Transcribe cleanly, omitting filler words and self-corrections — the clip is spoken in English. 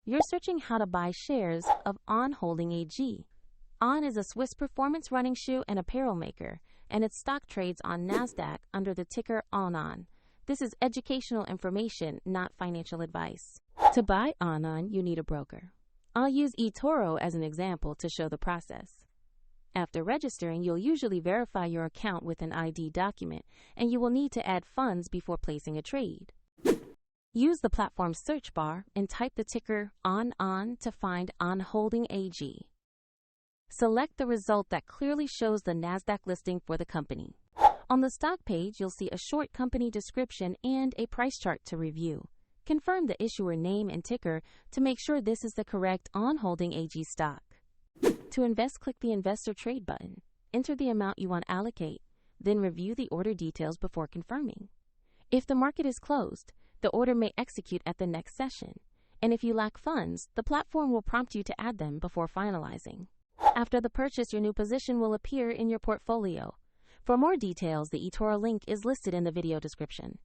You're searching how to buy shares of ON Holding AG. ON is a Swiss performance running shoe and apparel maker, and its stock trades on NASDAQ under the ticker ONON. This is educational information, not financial advice. To buy ONON, you need a broker. I'll use eToro as an example to show the process. After registering, you'll usually verify your account with an ID document, and you will need to add funds before placing a trade. Use the platform's search bar and type the ticker ONON to find ON Holding AG. Select the result that clearly shows the NASDAQ listing for the company. On the stock page, you'll see a short company description and a price chart to review. Confirm the issuer name and ticker to make sure this is the correct ON Holding AG stock. To invest, click the Invest or Trade button. Enter the amount you want to allocate, then review the order details before confirming. If the market is closed, the order may execute at the next session, and if you lack funds, the platform will prompt you to add them before finalizing. After the purchase, your new position will appear in your portfolio. For more details, the eToro link is listed in the video description.